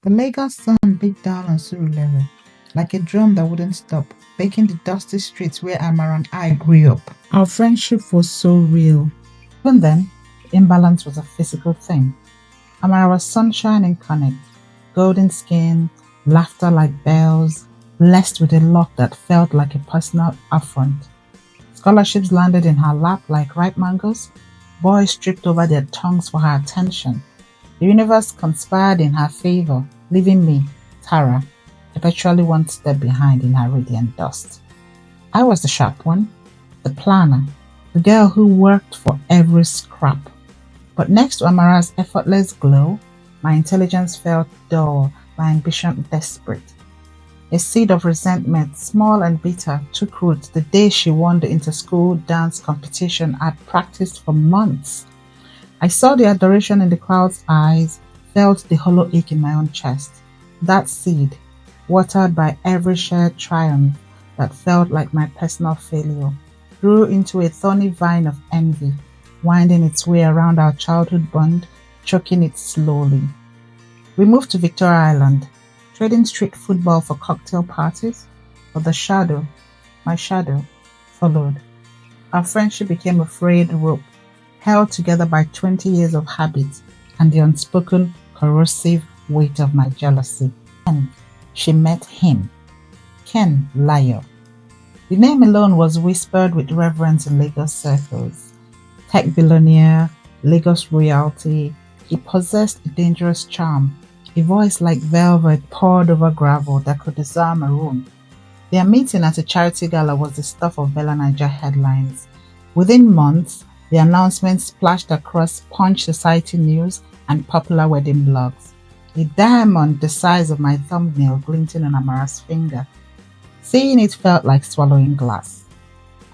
The Lagos sun beat down on Surulere like a drum that wouldn't stop, baking the dusty streets where Amara and I grew up. Our friendship was so real. Even then, the imbalance was a physical thing. Amara was sunshine incarnate, golden skin, laughter like bells, blessed with a luck that felt like a personal affront. Scholarships landed in her lap like ripe mangoes. Boys stripped over their tongues for her attention. The universe conspired in her favor, leaving me, Tara, perpetually one step behind in her radiant dust. I was the sharp one, the planner, the girl who worked for every scrap. But next to Amara's effortless glow, my intelligence felt dull, my ambition desperate. A seed of resentment, small and bitter, took root the day she won the inter-school dance competition I'd practiced for months. I saw the adoration in the crowd's eyes, felt the hollow ache in my own chest. That seed, watered by every shared triumph that felt like my personal failure, grew into a thorny vine of envy, winding its way around our childhood bond, choking it slowly. We moved to Victoria Island, trading street football for cocktail parties, but my shadow, followed. Our friendship became a frayed rope, held together by 20 years of habit and the unspoken, corrosive weight of my jealousy. And she met him, Ken Lyo. The name alone was whispered with reverence in Lagos circles. Tech billionaire, Lagos royalty, he possessed a dangerous charm, a voice like velvet poured over gravel that could disarm a room. Their meeting at a charity gala was the stuff of Bella Niger headlines. Within months, the announcement splashed across Punch Society News and popular wedding blogs. A diamond the size of my thumbnail glinting on Amara's finger. Seeing it felt like swallowing glass.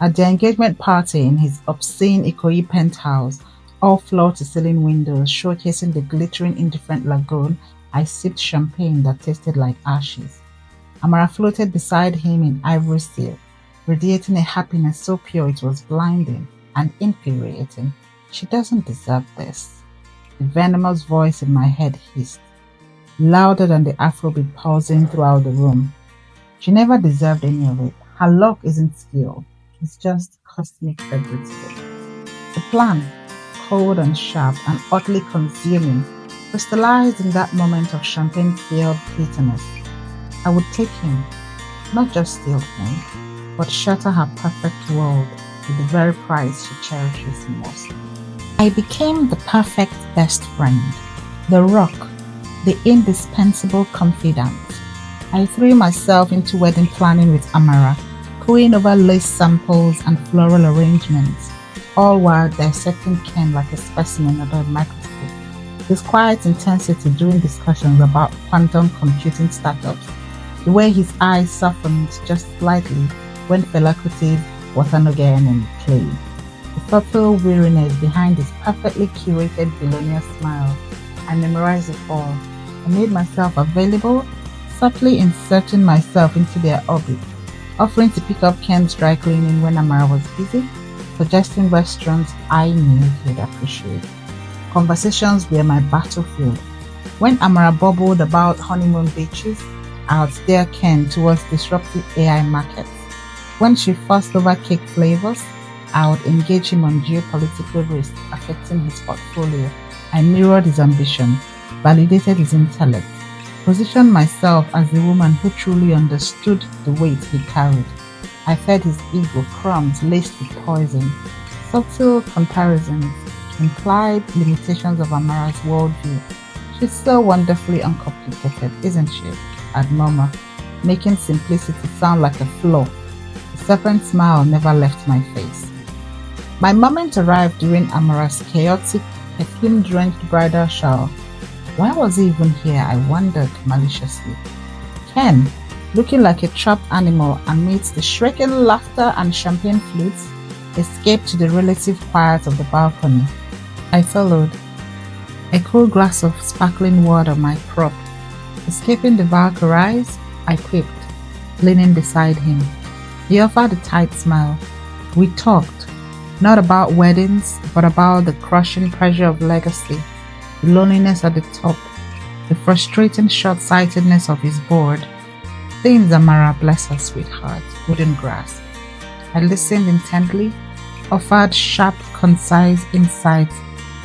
At the engagement party in his obscene Ikoyi penthouse, all floor-to-ceiling windows showcasing the glittering indifferent lagoon, I sipped champagne that tasted like ashes. Amara floated beside him in ivory silk, radiating a happiness so pure it was blinding and infuriating. She doesn't deserve this. The venomous voice in my head hissed, louder than the Afrobeat pulsing throughout the room. She never deserved any of it. Her luck isn't skill, it's just cosmic favoritism. The plan, cold and sharp and utterly consuming, crystallized in that moment of champagne-filled bitterness. I would take him, not just steal him, but shatter her perfect world with the very price she cherishes most. I became the perfect best friend, the rock, the indispensable confidant. I threw myself into wedding planning with Amara, cooing over lace samples and floral arrangements, all while dissecting Ken like a specimen under a microscope. His quiet intensity during discussions about quantum computing startups, the way his eyes softened just slightly when Fela Kuti's Watanoge played, the subtle weariness behind his perfectly curated billionaire smile. I memorized it all. I made myself available, subtly inserting myself into their orbit, offering to pick up Ken's dry cleaning when Amara was busy, suggesting restaurants I knew he'd appreciate. Conversations were my battlefield. When Amara bubbled about honeymoon beaches, I would steer Ken towards disruptive AI markets. When she fussed over cake flavors, I would engage him on geopolitical risks affecting his portfolio. I mirrored his ambition, validated his intellect, positioned myself as the woman who truly understood the weight he carried. I fed his ego crumbs laced with poison, subtle comparisons, implied limitations of Amara's worldview. She's so wonderfully uncomplicated, isn't she? I'd murmur, making simplicity sound like a flaw. The serpent smile never left my face. My moment arrived during Amara's chaotic, perfume-drenched bridal shower. Why was he even here? I wondered maliciously. Ken, looking like a trapped animal amidst the shrieking laughter and champagne flutes, escaped to the relative quiet of the balcony. I followed, a cool glass of sparkling water my prop. Escaping the Valkyries, I quipped, leaning beside him. He offered a tight smile. We talked, not about weddings, but about the crushing pressure of legacy, the loneliness at the top, the frustrating short-sightedness of his board, things Amara, bless her sweetheart, wouldn't grasp. I listened intently, offered sharp, concise insights,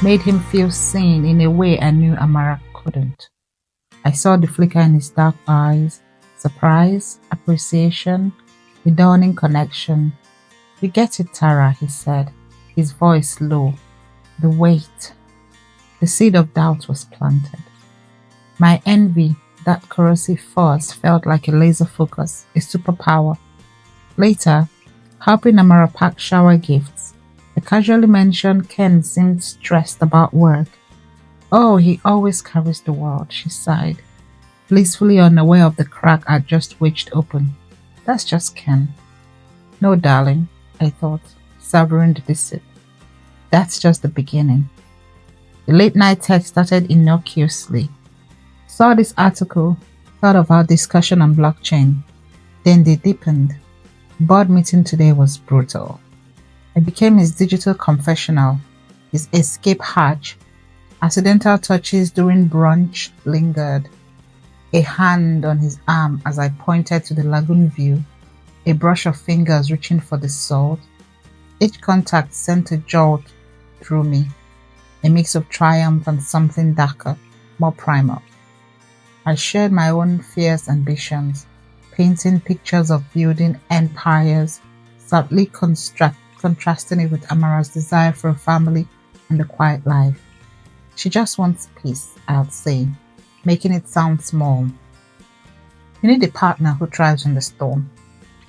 made him feel seen in a way I knew Amara couldn't. I saw the flicker in his dark eyes, surprise, appreciation, the dawning connection. "You get it, Tara," he said, his voice low. The weight. The seed of doubt was planted. My envy, that corrosive force, felt like a laser focus, a superpower. Later, helping Amara pack shower gifts, I casually mentioned Ken seemed stressed about work. "Oh, he always carries the world," she sighed, blissfully unaware of the crack I'd just wedged open. "That's just Ken." "No, darling," I thought, savoring the visit. "That's just the beginning." The late-night text started innocuously. "Saw this article, thought of our discussion on blockchain." Then they deepened. "Board meeting today was brutal." I became his digital confessional, his escape hatch. Accidental touches during brunch lingered. A hand on his arm as I pointed to the lagoon view, a brush of fingers reaching for the salt. Each contact sent a jolt through me, a mix of triumph and something darker, more primal. I shared my own fierce ambitions, painting pictures of building empires, subtly contrasting it with Amara's desire for a family and a quiet life. "She just wants peace," I'd say, making it sound small. "You need a partner who thrives in the storm."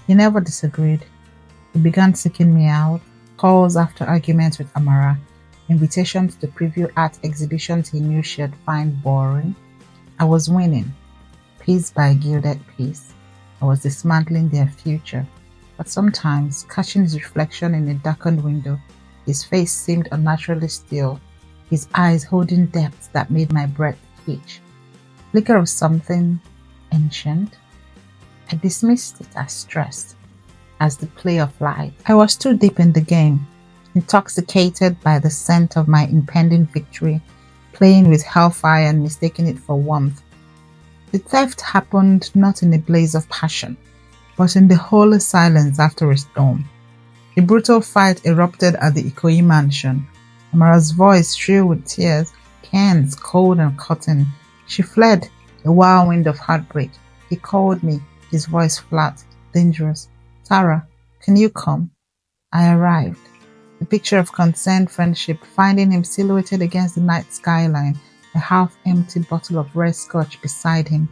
He never disagreed. He began seeking me out, calls after arguments with Amara, invitations to preview art exhibitions he knew she'd find boring. I was winning, piece by gilded piece. I was dismantling their future. But sometimes, catching his reflection in a darkened window, his face seemed unnaturally still, his eyes holding depths that made my breath hitch. Flicker of something ancient. I dismissed it as stress, as the play of life. I was too deep in the game, intoxicated by the scent of my impending victory, playing with hellfire and mistaking it for warmth. The theft happened not in a blaze of passion, but in the holy silence after a storm. A brutal fight erupted at the Ikoyi mansion. Amara's voice shrill with tears, Ken's cold and cutting. She fled, a whirlwind of heartbreak. He called me, his voice flat, dangerous. "Tara, can you come?" I arrived. The picture of concerned friendship, finding him silhouetted against the night skyline, a half-empty bottle of red scotch beside him.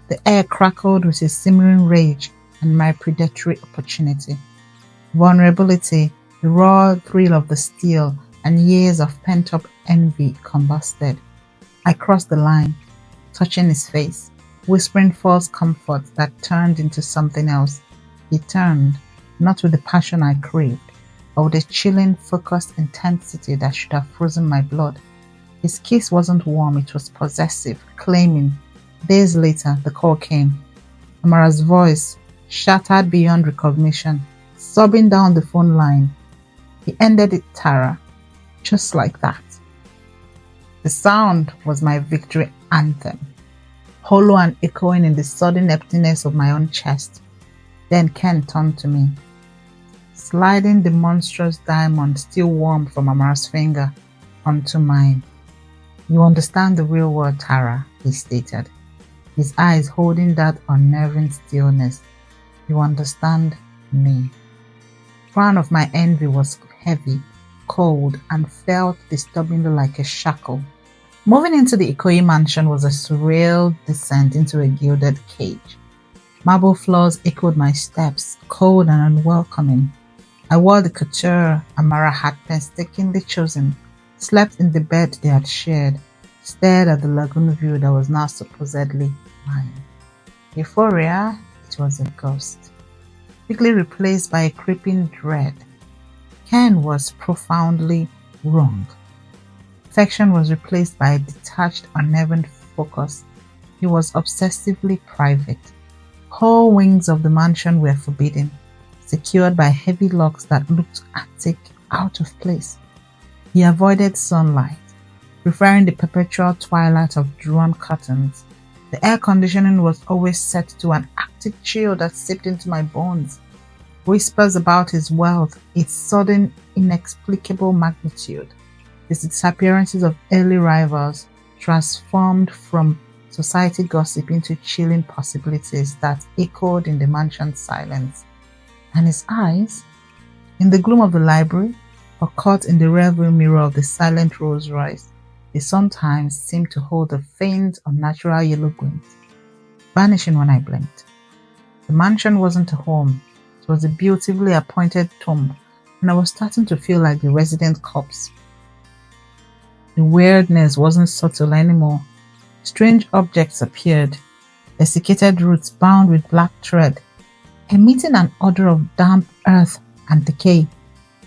The air crackled with his simmering rage and my predatory opportunity. Vulnerability, the raw thrill of the steel, and years of pent-up envy combusted. I crossed the line, touching his face, whispering false comfort that turned into something else. He turned, not with the passion I craved, but with a chilling, focused intensity that should have frozen my blood. His kiss wasn't warm, it was possessive, claiming. Days later, the call came. Amara's voice, shattered beyond recognition, sobbing down the phone line. He ended it, "Tara," just like that. The sound was my victory anthem, hollow and echoing in the sudden emptiness of my own chest. Then Ken turned to me, sliding the monstrous diamond still warm from Amara's finger onto mine. "You understand the real world, Tara," he stated, his eyes holding that unnerving stillness. "You understand me." The crown of my envy was heavy, cold, and felt disturbingly like a shackle. Moving into the Ikoyi mansion was a surreal descent into a gilded cage. Marble floors echoed my steps, cold and unwelcoming. I wore the couture Amara had painstakingly chosen, slept in the bed they had shared, stared at the lagoon view that was now supposedly mine. Euphoria, it was a ghost, quickly replaced by a creeping dread. Ken was profoundly wrong. Affection was replaced by a detached, unnerving focus. He was obsessively private. Whole wings of the mansion were forbidden, secured by heavy locks that looked attic, out of place. He avoided sunlight, preferring the perpetual twilight of drawn curtains. The air conditioning was always set to an arctic chill that seeped into my bones. Whispers about his wealth, its sudden, inexplicable magnitude, the disappearances of early rivals, transformed from society gossip into chilling possibilities that echoed in the mansion's silence. And his eyes, in the gloom of the library, or caught in the rearview mirror of the silent Rolls Royce, they sometimes seemed to hold a faint, unnatural yellow glint, vanishing when I blinked. The mansion wasn't a home. It was a beautifully appointed tomb, and I was starting to feel like the resident corpse. The weirdness wasn't subtle anymore. Strange objects appeared, desiccated roots bound with black thread, emitting an odor of damp earth and decay.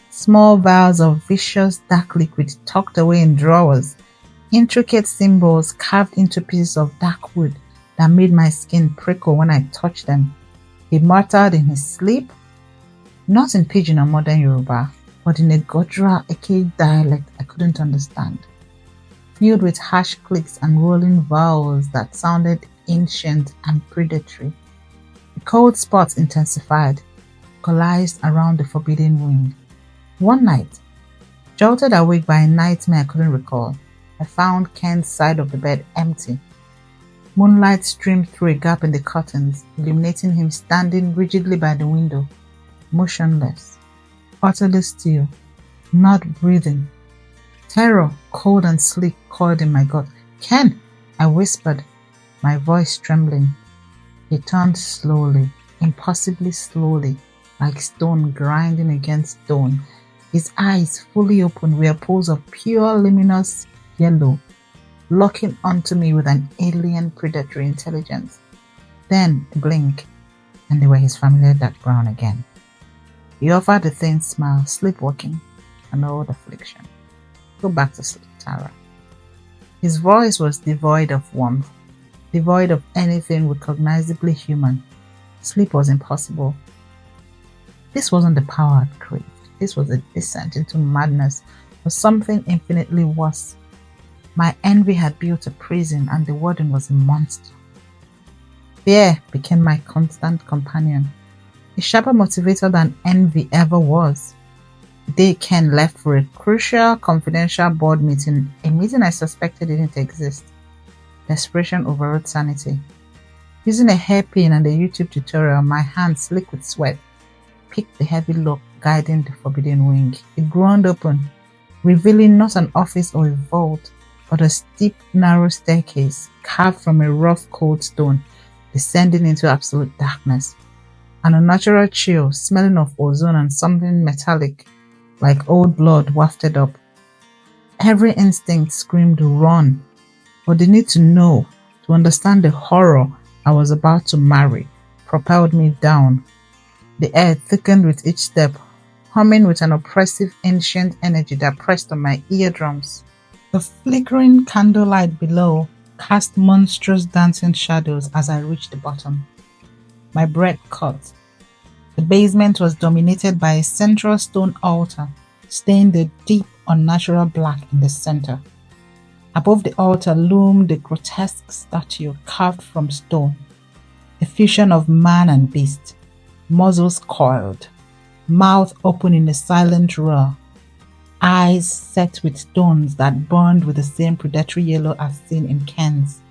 Small vials of vicious dark liquid tucked away in drawers, intricate symbols carved into pieces of dark wood that made my skin prickle when I touched them. He muttered in his sleep, not in Pidgin or modern Yoruba, but in a Godra Eke dialect I couldn't understand, filled with harsh clicks and rolling vowels that sounded ancient and predatory. The cold spots intensified, coalesced around the forbidden wing. One night, jolted awake by a nightmare I couldn't recall, I found Ken's side of the bed empty. Moonlight streamed through a gap in the curtains, illuminating him standing rigidly by the window, motionless, utterly still, not breathing. Terror, cold and sleek, coiled in my gut. "Ken!" I whispered, my voice trembling. He turned slowly, impossibly slowly, like stone grinding against stone. His eyes, fully open, were pools of pure luminous yellow, locking onto me with an alien predatory intelligence. Then a blink, and they were his familiar dark brown again. He offered a thin smile, sleepwalking, an old affliction. "Go back to sleep, Tara." His voice was devoid of warmth, devoid of anything recognizably human. Sleep was impossible. This wasn't the power I'd craved. This was a descent into madness, or something infinitely worse. My envy had built a prison, and the warden was a monster. Fear became my constant companion, a sharper motivator than envy ever was. The day Ken left for a crucial, confidential board meeting, a meeting I suspected didn't exist, desperation overrode sanity. Using a hairpin and a YouTube tutorial, my hands slick with sweat picked the heavy lock guiding the forbidden wing. It groaned open, revealing not an office or a vault, but a steep, narrow staircase carved from a rough, cold stone, descending into absolute darkness. An unnatural chill, smelling of ozone and something metallic, like old blood, wafted up. Every instinct screamed run, but the need to know, to understand the horror I was about to marry, propelled me down. The air thickened with each step, humming with an oppressive ancient energy that pressed on my eardrums. The flickering candlelight below cast monstrous dancing shadows as I reached the bottom. My breath caught. The basement was dominated by a central stone altar, stained a deep, unnatural black in the center. Above the altar loomed a grotesque statue carved from stone, a fusion of man and beast, muzzles coiled, mouth open in a silent roar, eyes set with stones that burned with the same predatory yellow I've seen in Ken's.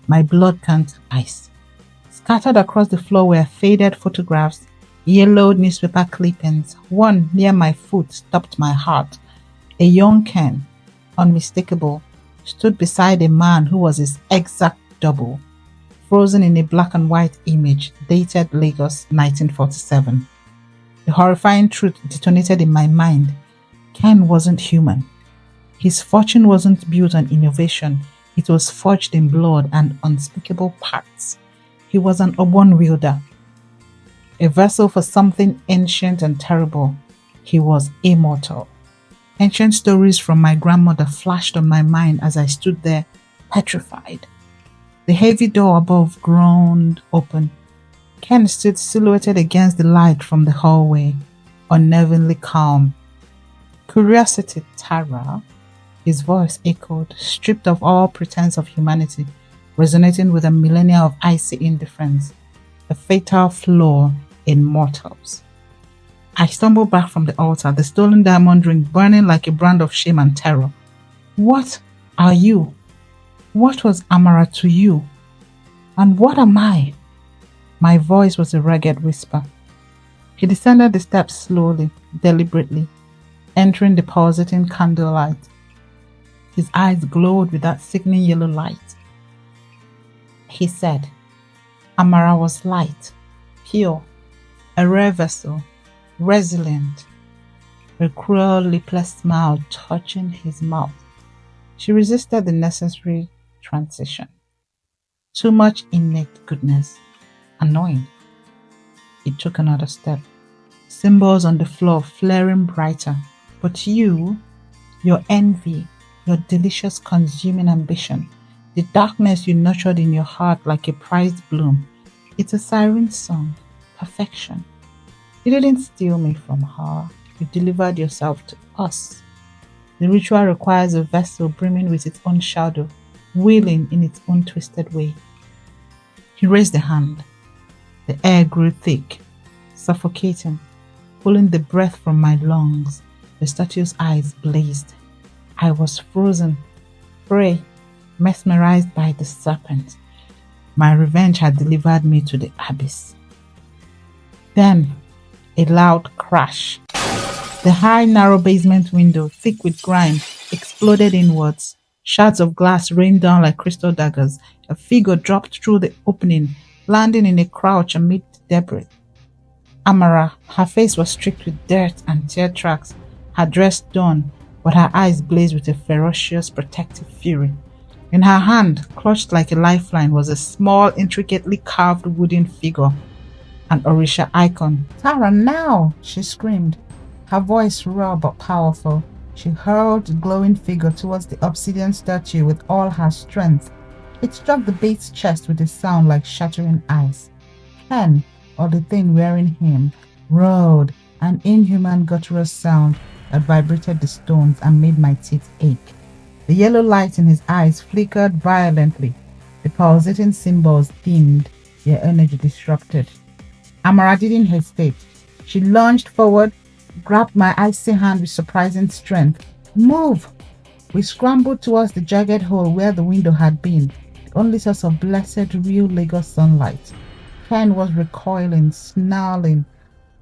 My blood turned to ice. Scattered across the floor were faded photographs, yellowed newspaper clippings. One near my foot stopped my heart. A young Ken, unmistakable, stood beside a man who was his exact double, frozen in a black and white image dated Lagos 1947. The horrifying truth detonated in my mind. Ken wasn't human. His fortune wasn't built on innovation. It was forged in blood and unspeakable parts. He was an urban wielder, a vessel for something ancient and terrible. He was immortal. Ancient stories from my grandmother flashed on my mind as I stood there, petrified. The heavy door above groaned open. Ken stood silhouetted against the light from the hallway, unnervingly calm. "Curiosity, Tara," His voice echoed, stripped of all pretense of humanity, resonating with a millennia of icy indifference, the fatal flaw in mortals. I stumbled back from the altar, the stolen diamond ring burning like a brand of shame and terror. What are you? What was Amara to you? And what am I? My voice was a ragged whisper. He descended the steps slowly, deliberately, entering the pulsating candlelight. His eyes glowed with that sickening yellow light. He said, Amara was light, pure, a rare vessel, resilient, a cruel, lipless smile touching his mouth. She resisted the necessary transition. Too much innate goodness. Annoying. He took another step. Symbols on the floor flaring brighter. But you, your envy, your delicious consuming ambition, the darkness you nurtured in your heart like a prized bloom, it's a siren song. Perfection. You didn't steal me from her. You delivered yourself to us. The ritual requires a vessel brimming with its own shadow, wailing in its own twisted way. He raised a hand. The air grew thick, suffocating, pulling the breath from my lungs. The statue's eyes blazed. I was frozen, prey, mesmerized by the serpent. My revenge had delivered me to the abyss. Then, a loud crash. The high, narrow basement window, thick with grime, exploded inwards. Shards of glass rained down like crystal daggers. A figure dropped through the opening, landing in a crouch amid debris. Amara, her face was streaked with dirt and tear tracks, her dress torn, but her eyes blazed with a ferocious, protective fury. In her hand, clutched like a lifeline, was a small, intricately carved wooden figure, an Orisha icon. Tara, now! She screamed, her voice raw but powerful. She hurled the glowing figure towards the obsidian statue with all her strength. It struck the bait's chest with a sound like shattering ice. Ken, or the thing wearing him, roared, an inhuman guttural sound that vibrated the stones and made my teeth ache. The yellow light in his eyes flickered violently. The pulsating symbols dimmed, their energy disrupted. Amara didn't hesitate. She lunged forward, grabbed my icy hand with surprising strength. Move! We scrambled towards the jagged hole where the window had been, the only source of blessed real Lagos sunlight. Ken was recoiling, snarling,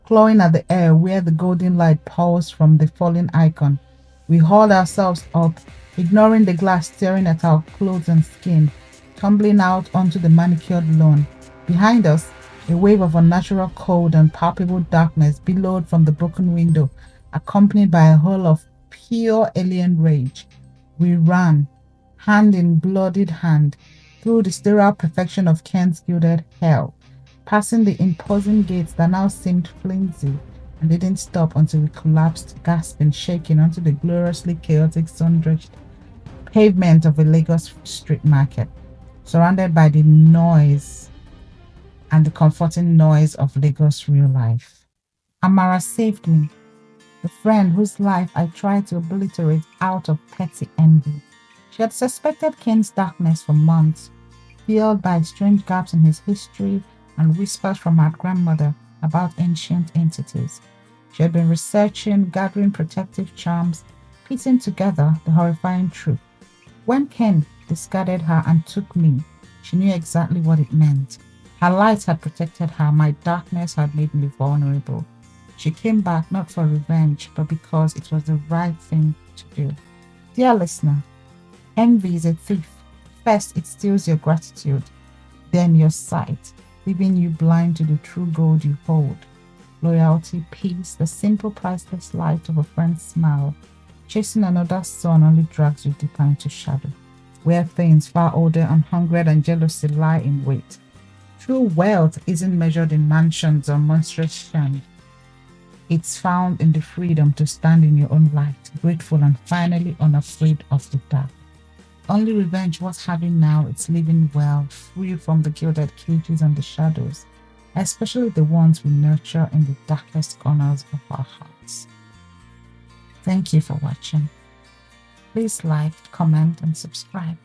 clawing at the air where the golden light pulsed from the falling icon. We hauled ourselves up, ignoring the glass staring at our clothes and skin, tumbling out onto the manicured lawn. Behind us, a wave of unnatural cold and palpable darkness billowed from the broken window, accompanied by a howl of pure alien rage. We ran, hand in bloodied hand, through the sterile perfection of Ken's gilded hell, passing the imposing gates that now seemed flimsy, and didn't stop until we collapsed, gasping, shaking onto the gloriously chaotic, sun-drenched pavement of a Lagos street market, surrounded by the noise and the comforting noise of Lagos real life. Amara saved me, the friend whose life I tried to obliterate out of petty envy. She had suspected Ken's darkness for months, fueled by strange gaps in his history and whispers from her grandmother about ancient entities. She had been researching, gathering protective charms, piecing together the horrifying truth. When Ken discarded her and took me, she knew exactly what it meant. Her light had protected her, my darkness had made me vulnerable. She came back not for revenge, but because it was the right thing to do. Dear listener, envy is a thief. First, it steals your gratitude, then your sight, leaving you blind to the true gold you hold. Loyalty, peace, the simple priceless light of a friend's smile. Chasing another sun only drags you deeper into shadow, where things far older and hunger and jealousy lie in wait. True wealth isn't measured in mansions or monstrous shams. It's found in the freedom to stand in your own light, grateful and finally unafraid of the dark. Only revenge worth having now is living well, free from the gilded cages and the shadows, especially the ones we nurture in the darkest corners of our hearts. Thank you for watching. Please like, comment, and subscribe.